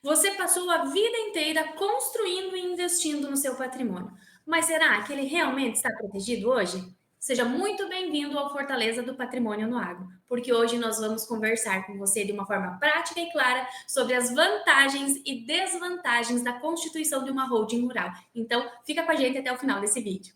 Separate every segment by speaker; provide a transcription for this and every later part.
Speaker 1: Você passou a vida inteira construindo e investindo no seu patrimônio, mas será que ele realmente está protegido hoje? Seja muito bem-vindo ao Fortaleza do Patrimônio no Agro, porque hoje nós vamos conversar com você de uma forma prática e clara sobre as vantagens e desvantagens da constituição de uma holding rural. Então, fica com a gente até o final desse vídeo.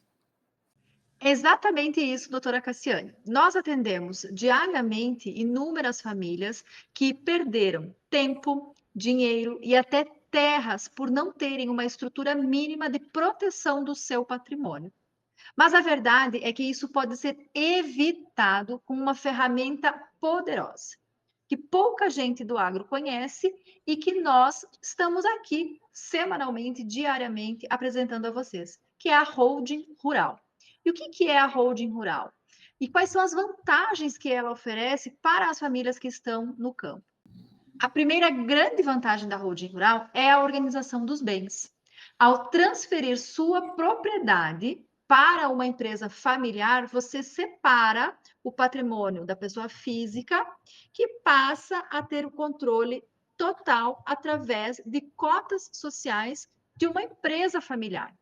Speaker 2: É exatamente isso, doutora Cassiane. Nós atendemos diariamente inúmeras famílias que perderam tempo, dinheiro e até terras por não terem uma estrutura mínima de proteção do seu patrimônio. Mas a verdade é que isso pode ser evitado com uma ferramenta poderosa, que pouca gente do agro conhece e que nós estamos aqui semanalmente, diariamente, apresentando a vocês, que é a holding rural. E o que é a holding rural? E quais são as vantagens que ela oferece para as famílias que estão no campo? A primeira grande vantagem da holding rural é a organização dos bens. Ao transferir sua propriedade para uma empresa familiar, você separa o patrimônio da pessoa física, que passa a ter o controle total através de cotas sociais de uma empresa familiar.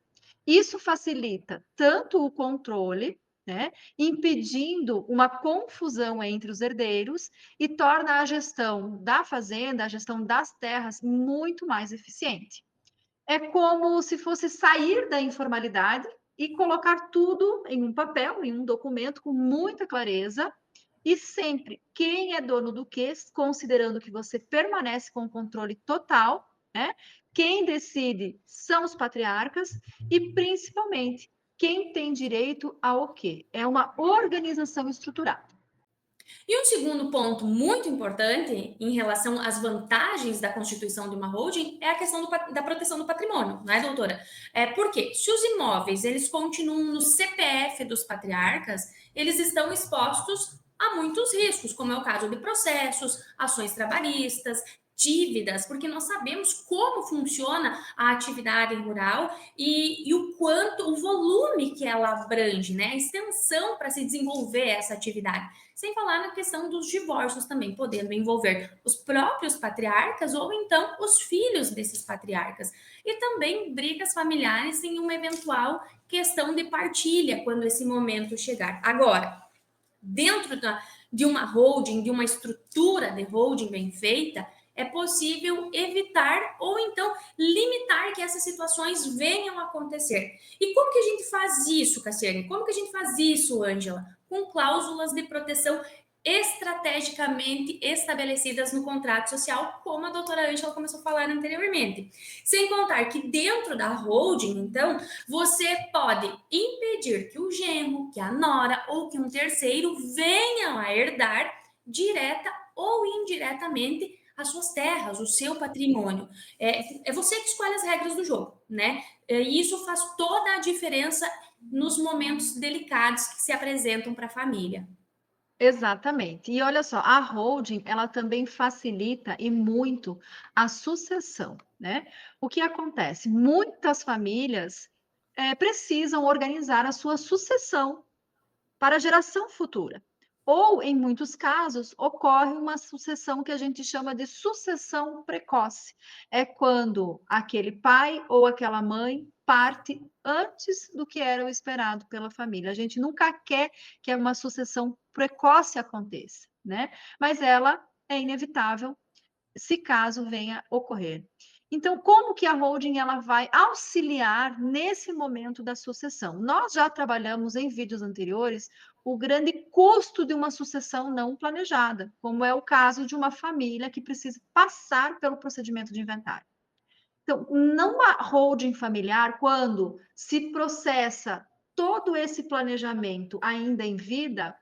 Speaker 2: Isso facilita tanto o controle, né, impedindo uma confusão entre os herdeiros e torna a gestão da fazenda, a gestão das terras muito mais eficiente. É como se fosse sair da informalidade e colocar tudo em um papel, em um documento com muita clareza e sempre quem é dono do quê, considerando que você permanece com o controle total, né? Quem decide são os patriarcas e principalmente quem tem direito ao quê? É uma organização estruturada.
Speaker 1: E um segundo ponto muito importante em relação às vantagens da constituição de uma holding é a questão da proteção do patrimônio, não é, doutora? Porque se os imóveis eles continuam no CPF dos patriarcas, eles estão expostos a muitos riscos, como é o caso de processos, ações trabalhistas, dívidas, porque nós sabemos como funciona a atividade rural e o quanto, o volume que ela abrange, né? A extensão para se desenvolver essa atividade. Sem falar na questão dos divórcios também, podendo envolver os próprios patriarcas ou então os filhos desses patriarcas. E também brigas familiares em uma eventual questão de partilha, quando esse momento chegar. Agora, dentro de uma holding, de uma estrutura de holding bem feita, é possível evitar ou então limitar que essas situações venham a acontecer. E como que a gente faz isso, Cassiane? Como que a gente faz isso, Ângela? Com cláusulas de proteção estrategicamente estabelecidas no contrato social, como a doutora Ângela começou a falar anteriormente. Sem contar que dentro da holding, então, você pode impedir que o genro, que a nora ou que um terceiro venham a herdar direta ou indiretamente as suas terras, o seu patrimônio. É você que escolhe as regras do jogo, né? E isso faz toda a diferença nos momentos delicados que se apresentam para a família.
Speaker 2: Exatamente. E olha só, a holding, ela também facilita e muito a sucessão, né? O que acontece? Muitas famílias precisam organizar a sua sucessão para a geração futura. Ou, em muitos casos, ocorre uma sucessão que a gente chama de sucessão precoce. É quando aquele pai ou aquela mãe parte antes do que era o esperado pela família. A gente nunca quer que uma sucessão precoce aconteça, né? Mas ela é inevitável se caso venha ocorrer. Então, como que a holding ela vai auxiliar nesse momento da sucessão? Nós já trabalhamos em vídeos anteriores o grande custo de uma sucessão não planejada, como é o caso de uma família que precisa passar pelo procedimento de inventário. Então, numa holding familiar, quando se processa todo esse planejamento ainda em vida,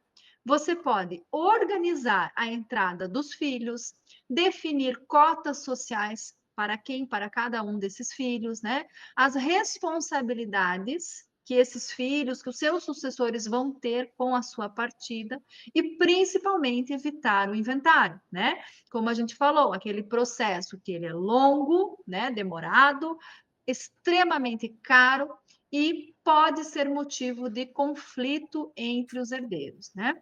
Speaker 2: você pode organizar a entrada dos filhos, definir cotas sociais para quem, para cada um desses filhos, né? As responsabilidades que esses filhos, que os seus sucessores vão ter com a sua partida e principalmente evitar o inventário, né? Como a gente falou, aquele processo que ele é longo, né, demorado, extremamente caro e pode ser motivo de conflito entre os herdeiros, né?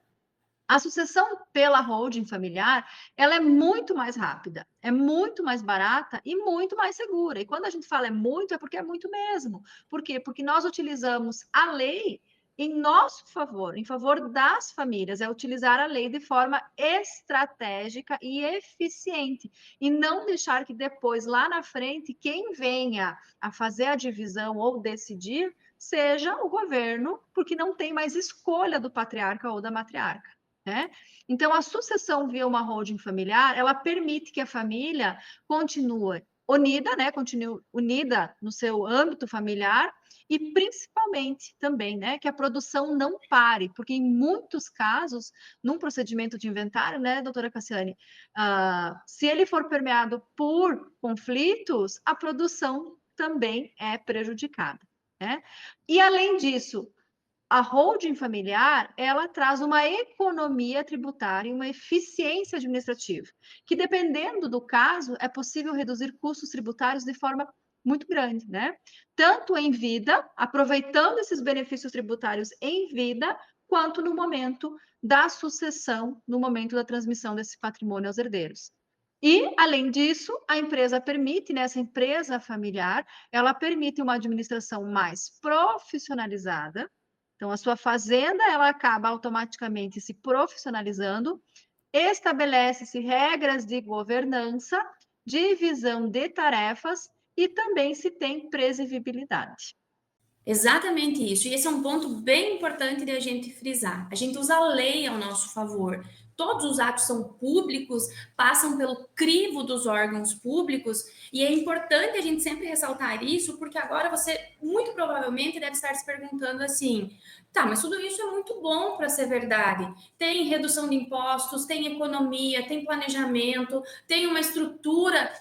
Speaker 2: A sucessão pela holding familiar, ela é muito mais rápida, é muito mais barata e muito mais segura. E quando a gente fala é muito, é porque é muito mesmo. Por quê? Porque nós utilizamos a lei em nosso favor, em favor das famílias, é utilizar a lei de forma estratégica e eficiente, e não deixar que depois, lá na frente, quem venha a fazer a divisão ou decidir seja o governo, porque não tem mais escolha do patriarca ou da matriarca. Né? Então, a sucessão via uma holding familiar, ela permite que a família continue unida, né? Continue unida no seu âmbito familiar e principalmente também, né? Que a produção não pare, porque em muitos casos, num procedimento de inventário, né, doutora Cassiane, se ele for permeado por conflitos, a produção também é prejudicada, né? E além disso, a holding familiar, ela traz uma economia tributária e uma eficiência administrativa, que dependendo do caso, é possível reduzir custos tributários de forma muito grande, né? Tanto em vida, aproveitando esses benefícios tributários em vida, quanto no momento da sucessão, no momento da transmissão desse patrimônio aos herdeiros. E, além disso, a empresa permite, né, essa empresa familiar, ela permite uma administração mais profissionalizada. Então, a sua fazenda, ela acaba automaticamente se profissionalizando, estabelece-se regras de governança, divisão de tarefas e também se tem previsibilidade.
Speaker 1: Exatamente isso. E esse é um ponto bem importante de a gente frisar. A gente usa a lei ao nosso favor. Todos os atos são públicos, passam pelo crivo dos órgãos públicos, e é importante a gente sempre ressaltar isso, porque agora você muito provavelmente deve estar se perguntando assim: tá, mas tudo isso é muito bom para ser verdade. Tem redução de impostos, tem economia, tem planejamento, tem uma estrutura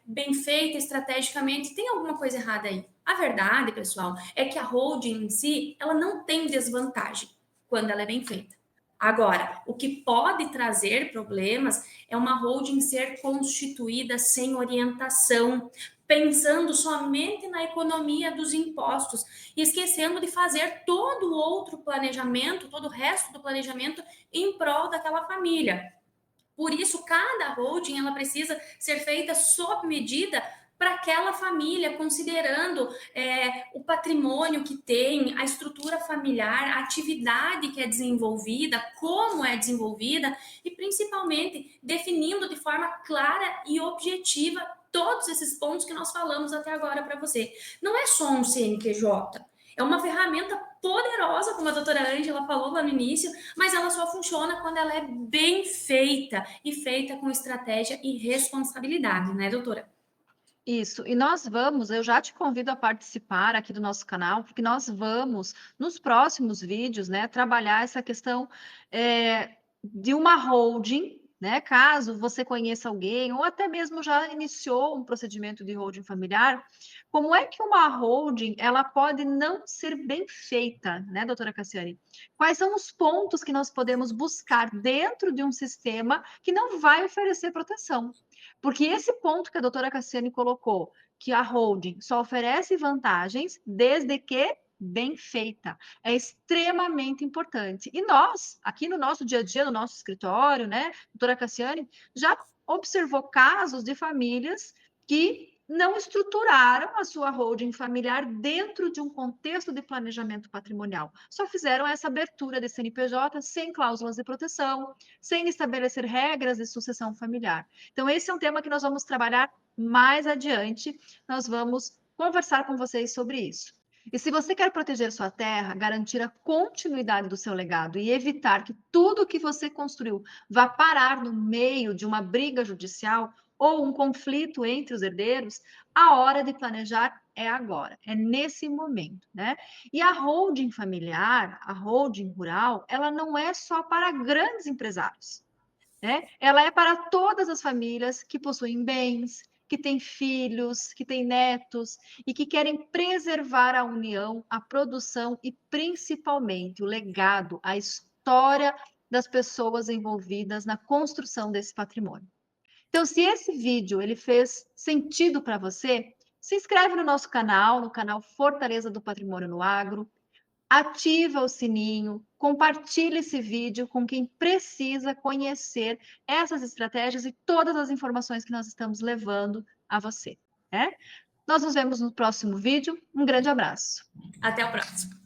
Speaker 1: bem feita estrategicamente, tem alguma coisa errada aí? A verdade, pessoal, é que a holding em si, ela não tem desvantagem quando ela é bem feita. Agora, o que pode trazer problemas é uma holding ser constituída sem orientação, pensando somente na economia dos impostos e esquecendo de fazer todo o outro planejamento, todo o resto do planejamento em prol daquela família. Por isso, cada holding ela precisa ser feita sob medida para aquela família, considerando o patrimônio que tem, a estrutura familiar, a atividade que é desenvolvida, como é desenvolvida e principalmente definindo de forma clara e objetiva todos esses pontos que nós falamos até agora para você. Não é só um CNPJ, é uma ferramenta poderosa, como a doutora Ângela falou lá no início, mas ela só funciona quando ela é bem feita e feita com estratégia e responsabilidade, né, doutora?
Speaker 2: Isso, e nós vamos, eu já te convido a participar aqui do nosso canal, porque nós vamos, nos próximos vídeos, né, trabalhar essa questão de uma holding, né, caso você conheça alguém, ou até mesmo já iniciou um procedimento de holding familiar, como é que uma holding, ela pode não ser bem feita, né, doutora Cassiane? Quais são os pontos que nós podemos buscar dentro de um sistema que não vai oferecer proteção? Porque esse ponto que a doutora Cassiane colocou, que a holding só oferece vantagens desde que bem feita, é extremamente importante. E nós, aqui no nosso dia a dia, no nosso escritório, né, doutora Cassiane, já observou casos de famílias que não estruturaram a sua holding familiar dentro de um contexto de planejamento patrimonial. Só fizeram essa abertura de CNPJ sem cláusulas de proteção, sem estabelecer regras de sucessão familiar. Então, esse é um tema que nós vamos trabalhar mais adiante. Nós vamos conversar com vocês sobre isso. E se você quer proteger sua terra, garantir a continuidade do seu legado e evitar que tudo que você construiu vá parar no meio de uma briga judicial ou um conflito entre os herdeiros, a hora de planejar é agora, é nesse momento, né? E a holding familiar, a holding rural, ela não é só para grandes empresários, né? Ela é para todas as famílias que possuem bens, que têm filhos, que têm netos e que querem preservar a união, a produção e principalmente o legado, a história das pessoas envolvidas na construção desse patrimônio. Então, se esse vídeo ele fez sentido para você, se inscreve no nosso canal, no canal Fortaleza do Patrimônio no Agro. ativa o sininho, compartilhe esse vídeo com quem precisa conhecer essas estratégias e todas as informações que nós estamos levando a você, né? Nós nos vemos no próximo vídeo. Um grande abraço.
Speaker 1: Até o próximo.